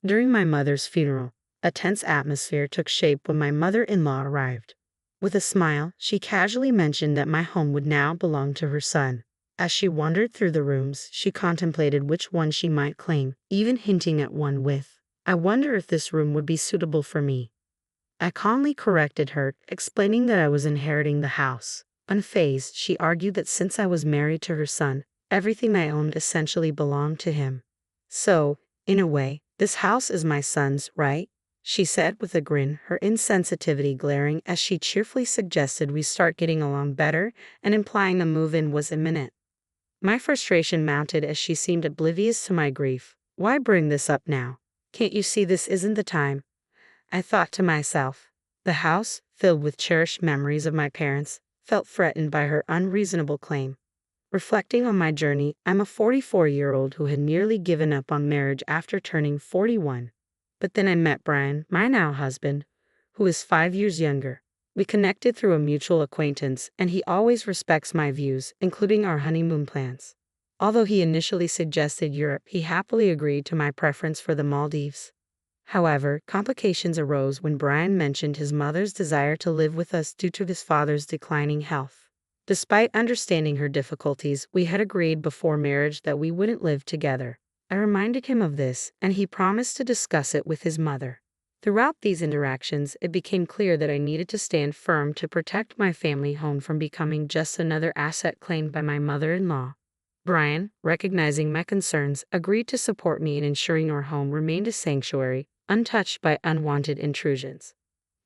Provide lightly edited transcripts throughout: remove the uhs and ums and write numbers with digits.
During my mother's funeral, a tense atmosphere took shape when my mother-in-law arrived. With a smile, she casually mentioned that my home would now belong to her son. As she wandered through the rooms, she contemplated which one she might claim, even hinting at one with, "I wonder if this room would be suitable for me." I calmly corrected her, explaining that I was inheriting the house. Unfazed, she argued that since I was married to her son, everything I owned essentially belonged to him. "So, in a way, this house is my son's, right?" she said with a grin, her insensitivity glaring as she cheerfully suggested we start getting along better and implying a move-in was imminent. My frustration mounted as she seemed oblivious to my grief. "Why bring this up now? Can't you see this isn't the time?" I thought to myself. The house, filled with cherished memories of my parents, felt threatened by her unreasonable claim. Reflecting on my journey, I'm a 44-year-old who had nearly given up on marriage after turning 41. But then I met Brian, my now husband, who is 5 years younger. We connected through a mutual acquaintance, and he always respects my views, including our honeymoon plans. Although he initially suggested Europe, he happily agreed to my preference for the Maldives. However, complications arose when Brian mentioned his mother's desire to live with us due to his father's declining health. Despite understanding her difficulties, we had agreed before marriage that we wouldn't live together. I reminded him of this, and he promised to discuss it with his mother. Throughout these interactions, it became clear that I needed to stand firm to protect my family home from becoming just another asset claimed by my mother-in-law. Brian, recognizing my concerns, agreed to support me in ensuring our home remained a sanctuary, untouched by unwanted intrusions.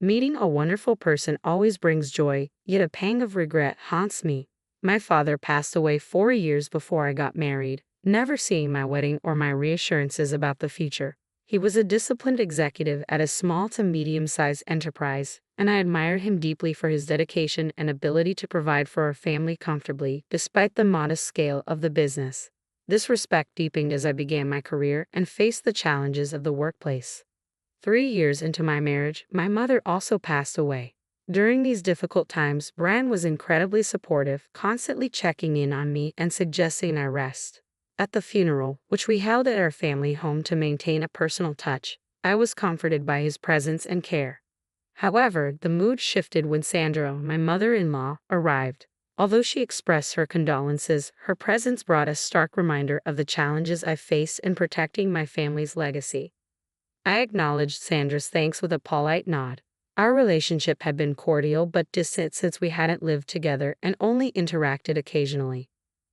Meeting a wonderful person always brings joy, yet a pang of regret haunts me. My father passed away 4 years before I got married, never seeing my wedding or my reassurances about the future. He was a disciplined executive at a small to medium-sized enterprise, and I admired him deeply for his dedication and ability to provide for our family comfortably, despite the modest scale of the business. This respect deepened as I began my career and faced the challenges of the workplace. 3 years into my marriage, my mother also passed away. During these difficult times, Brian was incredibly supportive, constantly checking in on me and suggesting I rest. At the funeral, which we held at our family home to maintain a personal touch, I was comforted by his presence and care. However, the mood shifted when Sandra, my mother-in-law, arrived. Although she expressed her condolences, her presence brought a stark reminder of the challenges I faced in protecting my family's legacy. I acknowledged Sandra's thanks with a polite nod. Our relationship had been cordial but distant since we hadn't lived together and only interacted occasionally.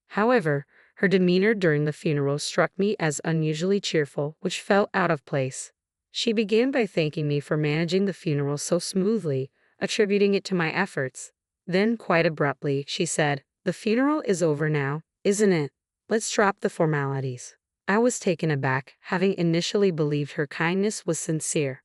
However, her demeanor during the funeral struck me as unusually cheerful, which felt out of place. She began by thanking me for managing the funeral so smoothly, attributing it to my efforts. Then, quite abruptly, she said, "The funeral is over now, isn't it? Let's drop the formalities." I was taken aback, having initially believed her kindness was sincere.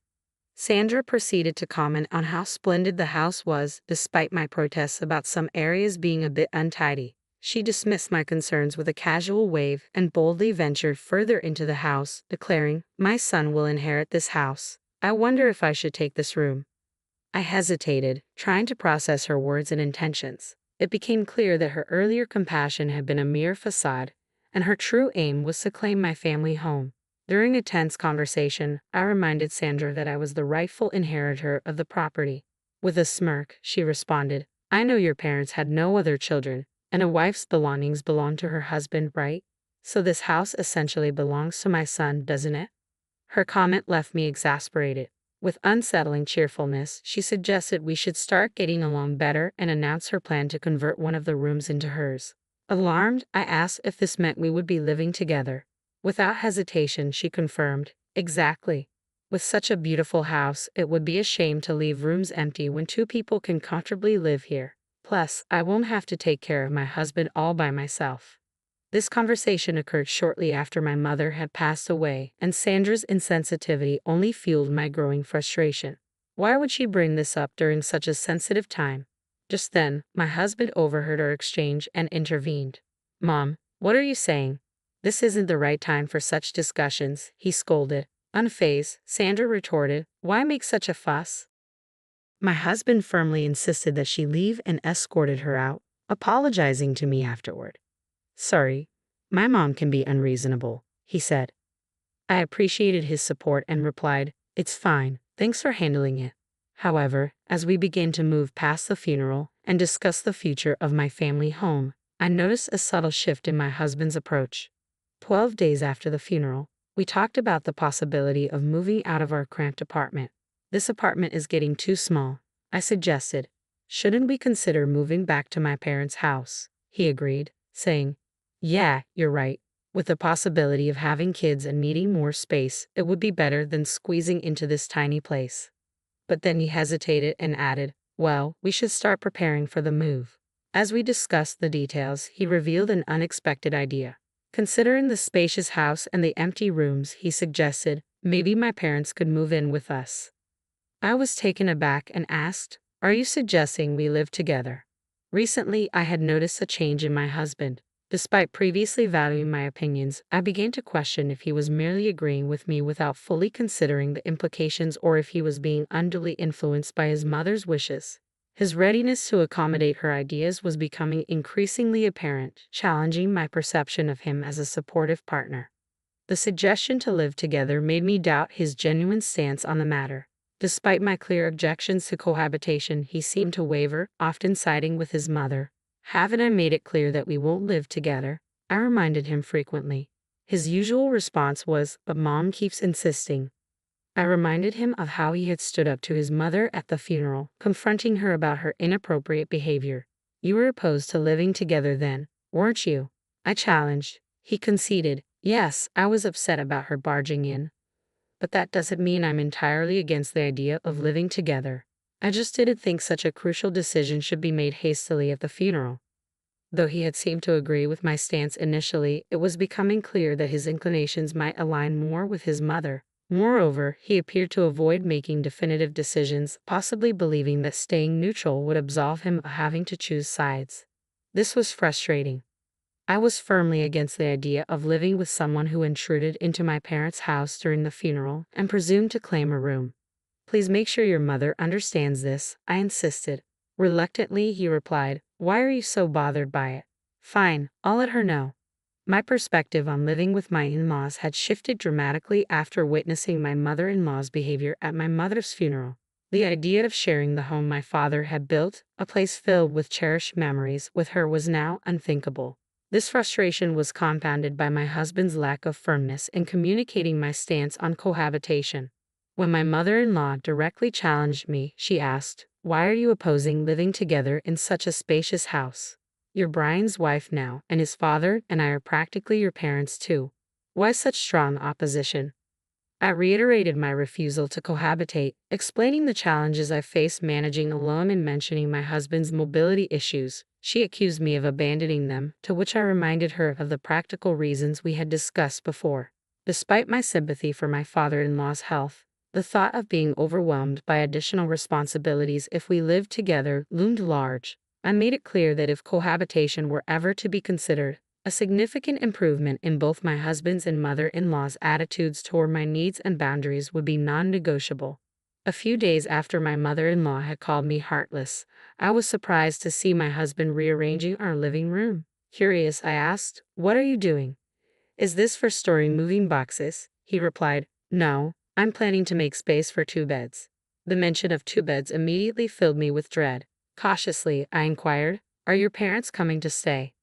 Sandra proceeded to comment on how splendid the house was, despite my protests about some areas being a bit untidy. She dismissed my concerns with a casual wave and boldly ventured further into the house, declaring, "My son will inherit this house. I wonder if I should take this room." I hesitated, trying to process her words and intentions. It became clear that her earlier compassion had been a mere facade, and her true aim was to claim my family home. During a tense conversation, I reminded Sandra that I was the rightful inheritor of the property. With a smirk, she responded, "I know your parents had no other children, and a wife's belongings belong to her husband, right? So this house essentially belongs to my son, doesn't it?" Her comment left me exasperated. With unsettling cheerfulness, she suggested we should start getting along better and announced her plan to convert one of the rooms into hers. Alarmed, I asked if this meant we would be living together. Without hesitation, she confirmed, "Exactly. With such a beautiful house, it would be a shame to leave rooms empty when 2 people can comfortably live here. Plus, I won't have to take care of my husband all by myself." This conversation occurred shortly after my mother had passed away, and Sandra's insensitivity only fueled my growing frustration. Why would she bring this up during such a sensitive time? Just then, my husband overheard our exchange and intervened. "Mom, what are you saying? This isn't the right time for such discussions," he scolded. Unfazed, Sandra retorted, "Why make such a fuss?" My husband firmly insisted that she leave and escorted her out, apologizing to me afterward. "Sorry, my mom can be unreasonable," he said. I appreciated his support and replied, "It's fine, thanks for handling it." However, as we began to move past the funeral and discuss the future of my family home, I noticed a subtle shift in my husband's approach. 12 days after the funeral, we talked about the possibility of moving out of our cramped apartment. "This apartment is getting too small," I suggested. "Shouldn't we consider moving back to my parents' house?" He agreed, saying, "Yeah, you're right. With the possibility of having kids and needing more space, it would be better than squeezing into this tiny place." But then he hesitated and added, "Well, we should start preparing for the move." As we discussed the details, he revealed an unexpected idea. Considering the spacious house and the empty rooms, he suggested, maybe my parents could move in with us. I was taken aback and asked, "Are you suggesting we live together?" Recently, I had noticed a change in my husband. Despite previously valuing my opinions, I began to question if he was merely agreeing with me without fully considering the implications or if he was being unduly influenced by his mother's wishes. His readiness to accommodate her ideas was becoming increasingly apparent, challenging my perception of him as a supportive partner. The suggestion to live together made me doubt his genuine stance on the matter. Despite my clear objections to cohabitation, he seemed to waver, often siding with his mother. "Haven't I made it clear that we won't live together?" I reminded him frequently. His usual response was, "But Mom keeps insisting." I reminded him of how he had stood up to his mother at the funeral, confronting her about her inappropriate behavior. "You were opposed to living together then, weren't you?" I challenged. He conceded, "Yes, I was upset about her barging in. But that doesn't mean I'm entirely against the idea of living together. I just didn't think such a crucial decision should be made hastily at the funeral." Though he had seemed to agree with my stance initially, it was becoming clear that his inclinations might align more with his mother. Moreover, he appeared to avoid making definitive decisions, possibly believing that staying neutral would absolve him of having to choose sides. This was frustrating. I was firmly against the idea of living with someone who intruded into my parents' house during the funeral and presumed to claim a room. "Please make sure your mother understands this," I insisted. Reluctantly, he replied, "Why are you so bothered by it?" "Fine, I'll let her know." My perspective on living with my in-laws had shifted dramatically after witnessing my mother-in-law's behavior at my mother's funeral. The idea of sharing the home my father had built, a place filled with cherished memories, with her was now unthinkable. This frustration was compounded by my husband's lack of firmness in communicating my stance on cohabitation. When my mother-in-law directly challenged me, she asked, "Why are you opposing living together in such a spacious house? You're Brian's wife now, and his father and I are practically your parents too. Why such strong opposition?" I reiterated my refusal to cohabitate, explaining the challenges I faced managing alone and mentioning my husband's mobility issues. She accused me of abandoning them, to which I reminded her of the practical reasons we had discussed before. Despite my sympathy for my father-in-law's health, the thought of being overwhelmed by additional responsibilities if we lived together loomed large. I made it clear that if cohabitation were ever to be considered, a significant improvement in both my husband's and mother-in-law's attitudes toward my needs and boundaries would be non-negotiable. A few days after my mother-in-law had called me heartless, I was surprised to see my husband rearranging our living room. Curious, I asked, "What are you doing?" "Is this for storing moving boxes?" He replied, "No, I'm planning to make space for 2 beds." The mention of 2 beds immediately filled me with dread. Cautiously, I inquired, "Are your parents coming to stay?"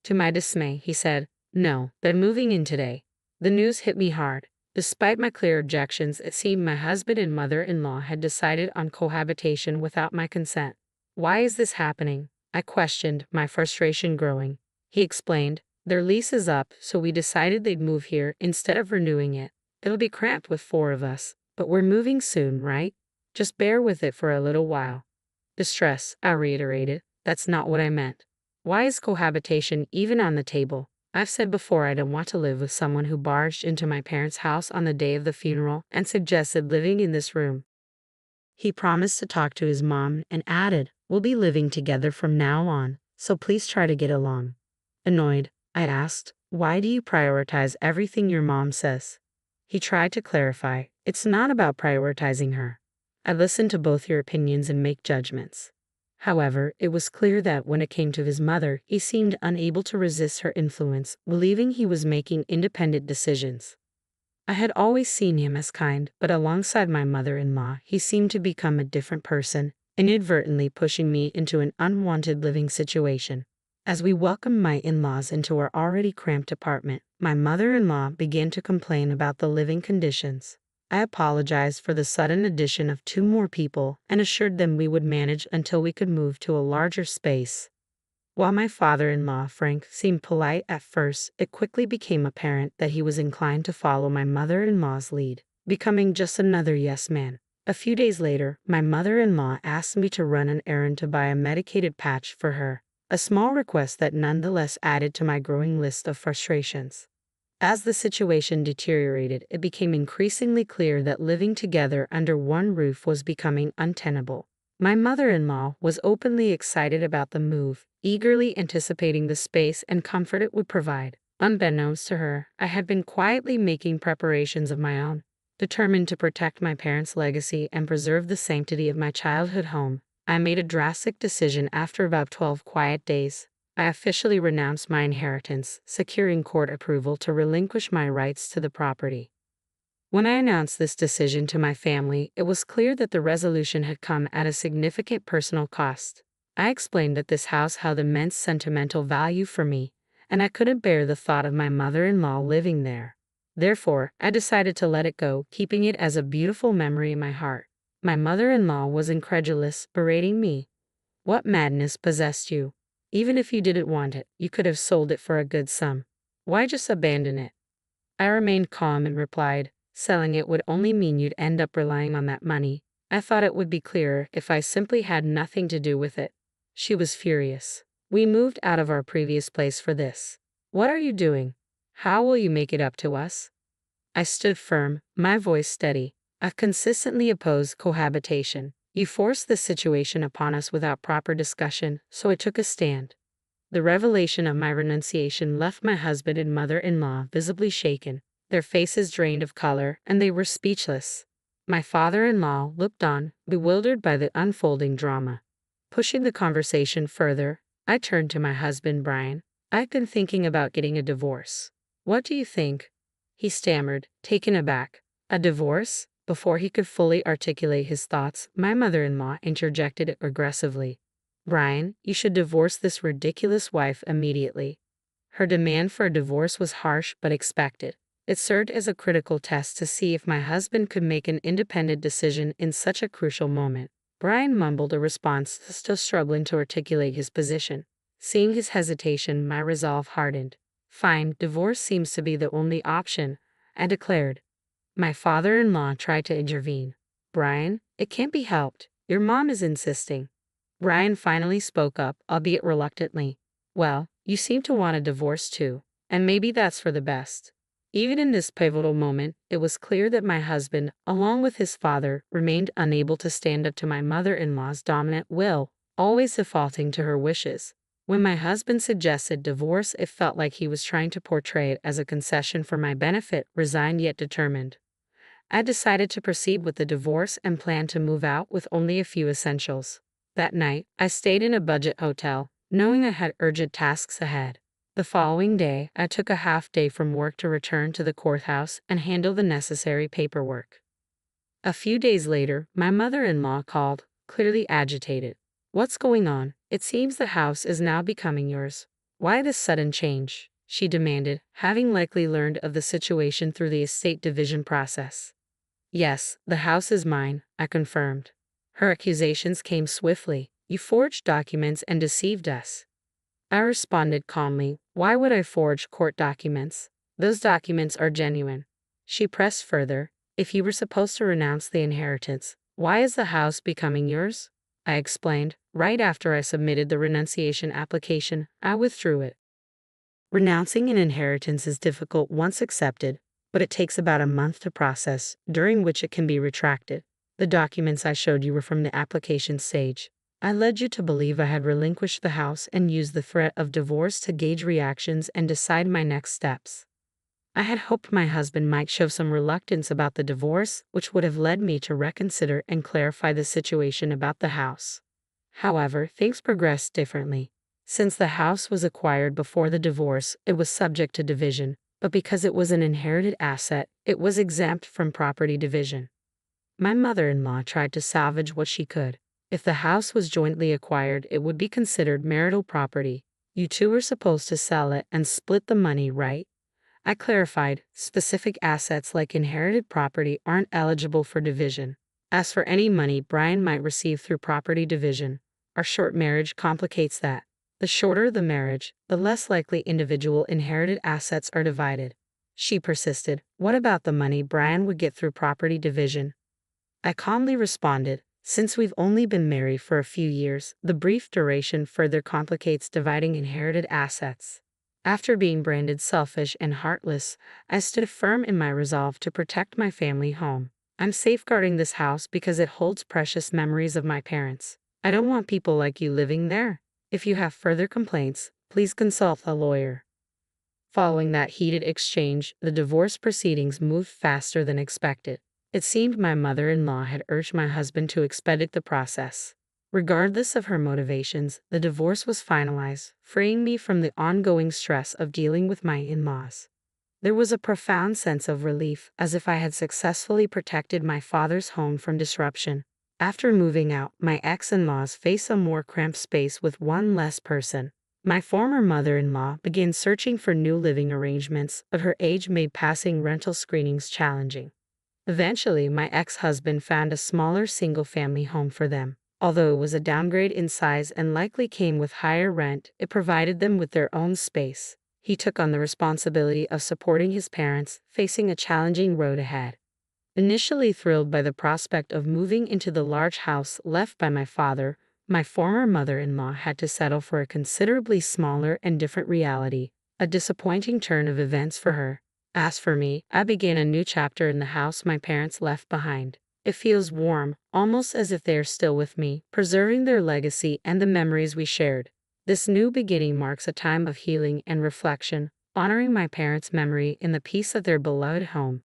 To my dismay, he said, "No, they're moving in today." The news hit me hard. Despite my clear objections, it seemed my husband and mother-in-law had decided on cohabitation without my consent. "Why is this happening?" I questioned, my frustration growing. He explained, "Their lease is up, so we decided they'd move here instead of renewing it. It'll be cramped with 4 of us, but we're moving soon, right? Just bear with it for a little while." "Distress," I reiterated. "That's not what I meant. Why is cohabitation even on the table? I've said before I don't want to live with someone who barged into my parents' house on the day of the funeral and suggested living in this room." He promised to talk to his mom and added, "We'll be living together from now on, so please try to get along." Annoyed, I asked, "Why do you prioritize everything your mom says?" He tried to clarify, "It's not about prioritizing her. I listen to both your opinions and make judgments." However, it was clear that when it came to his mother, he seemed unable to resist her influence, believing he was making independent decisions. I had always seen him as kind, but alongside my mother-in-law, he seemed to become a different person, inadvertently pushing me into an unwanted living situation. As we welcomed my in-laws into our already cramped apartment, my mother-in-law began to complain about the living conditions. I apologized for the sudden addition of 2 more people and assured them we would manage until we could move to a larger space. While my father-in-law, Frank, seemed polite at first, it quickly became apparent that he was inclined to follow my mother-in-law's lead, becoming just another yes man. A few days later, my mother-in-law asked me to run an errand to buy a medicated patch for her, a small request that nonetheless added to my growing list of frustrations. As the situation deteriorated, it became increasingly clear that living together under one roof was becoming untenable. My mother-in-law was openly excited about the move, eagerly anticipating the space and comfort it would provide. Unbeknownst to her, I had been quietly making preparations of my own. Determined to protect my parents' legacy and preserve the sanctity of my childhood home, I made a drastic decision after about 12 quiet days. I officially renounced my inheritance, securing court approval to relinquish my rights to the property. When I announced this decision to my family, it was clear that the resolution had come at a significant personal cost. I explained that this house held immense sentimental value for me, and I couldn't bear the thought of my mother-in-law living there. Therefore, I decided to let it go, keeping it as a beautiful memory in my heart. My mother-in-law was incredulous, berating me. "What madness possessed you? Even if you didn't want it, you could have sold it for a good sum. Why just abandon it?" I remained calm and replied, "Selling it would only mean you'd end up relying on that money. I thought it would be clearer if I simply had nothing to do with it." She was furious. "We moved out of our previous place for this. What are you doing? How will you make it up to us?" I stood firm, my voice steady. "I've consistently opposed cohabitation. You forced this situation upon us without proper discussion, so I took a stand." The revelation of my renunciation left my husband and mother-in-law visibly shaken. Their faces drained of color, and they were speechless. My father-in-law looked on, bewildered by the unfolding drama. Pushing the conversation further, I turned to my husband, Brian. "I've been thinking about getting a divorce. What do you think?" He stammered, taken aback. "A divorce?" Before he could fully articulate his thoughts, my mother-in-law interjected aggressively. "Brian, you should divorce this ridiculous wife immediately." Her demand for a divorce was harsh but expected. It served as a critical test to see if my husband could make an independent decision in such a crucial moment. Brian mumbled a response, still struggling to articulate his position. Seeing his hesitation, my resolve hardened. "Fine, divorce seems to be the only option," I declared. My father-in-law tried to intervene. "Brian, it can't be helped. Your mom is insisting." Brian finally spoke up, albeit reluctantly. "Well, you seem to want a divorce too, and maybe that's for the best." Even in this pivotal moment, it was clear that my husband, along with his father, remained unable to stand up to my mother-in-law's dominant will, always defaulting to her wishes. When my husband suggested divorce, it felt like he was trying to portray it as a concession for my benefit, resigned yet determined. I decided to proceed with the divorce and planned to move out with only a few essentials. That night, I stayed in a budget hotel, knowing I had urgent tasks ahead. The following day, I took a half day from work to return to the courthouse and handle the necessary paperwork. A few days later, my mother-in-law called, clearly agitated. "What's going on? It seems the house is now becoming yours. Why this sudden change?" she demanded, having likely learned of the situation through the estate division process. "Yes, the house is mine," I confirmed. Her accusations came swiftly. "You forged documents and deceived us." I responded calmly, "Why would I forge court documents? Those documents are genuine." She pressed further, "If you were supposed to renounce the inheritance, why is the house becoming yours?" I explained. Right after I submitted the renunciation application, I withdrew it. Renouncing an inheritance is difficult once accepted, but it takes about a month to process, during which it can be retracted. The documents I showed you were from the application stage. I led you to believe I had relinquished the house and used the threat of divorce to gauge reactions and decide my next steps. I had hoped my husband might show some reluctance about the divorce, which would have led me to reconsider and clarify the situation about the house. However, things progressed differently. Since the house was acquired before the divorce, it was subject to division, but because it was an inherited asset, it was exempt from property division. My mother-in-law tried to salvage what she could. If the house was jointly acquired, it would be considered marital property. You two were supposed to sell it and split the money, right? I clarified, specific assets like inherited property aren't eligible for division. As for any money Brian might receive through property division, our short marriage complicates that. The shorter the marriage, the less likely individual inherited assets are divided. She persisted, what about the money Brian would get through property division? I calmly responded, since we've only been married for a few years, the brief duration further complicates dividing inherited assets. After being branded selfish and heartless, I stood firm in my resolve to protect my family home. I'm safeguarding this house because it holds precious memories of my parents. I don't want people like you living there. If you have further complaints, please consult a lawyer. Following that heated exchange, the divorce proceedings moved faster than expected. It seemed my mother-in-law had urged my husband to expedite the process. Regardless of her motivations, the divorce was finalized, freeing me from the ongoing stress of dealing with my in-laws. There was a profound sense of relief, as if I had successfully protected my father's home from disruption. After moving out, my ex-in-laws faced a more cramped space with one less person. My former mother-in-law began searching for new living arrangements, but her age made passing rental screenings challenging. Eventually, my ex-husband found a smaller single-family home for them. Although it was a downgrade in size and likely came with higher rent, it provided them with their own space. He took on the responsibility of supporting his parents, facing a challenging road ahead. Initially thrilled by the prospect of moving into the large house left by my father, my former mother-in-law had to settle for a considerably smaller and different reality, a disappointing turn of events for her. As for me, I began a new chapter in the house my parents left behind. It feels warm, almost as if they are still with me, preserving their legacy and the memories we shared. This new beginning marks a time of healing and reflection, honoring my parents' memory in the peace of their beloved home.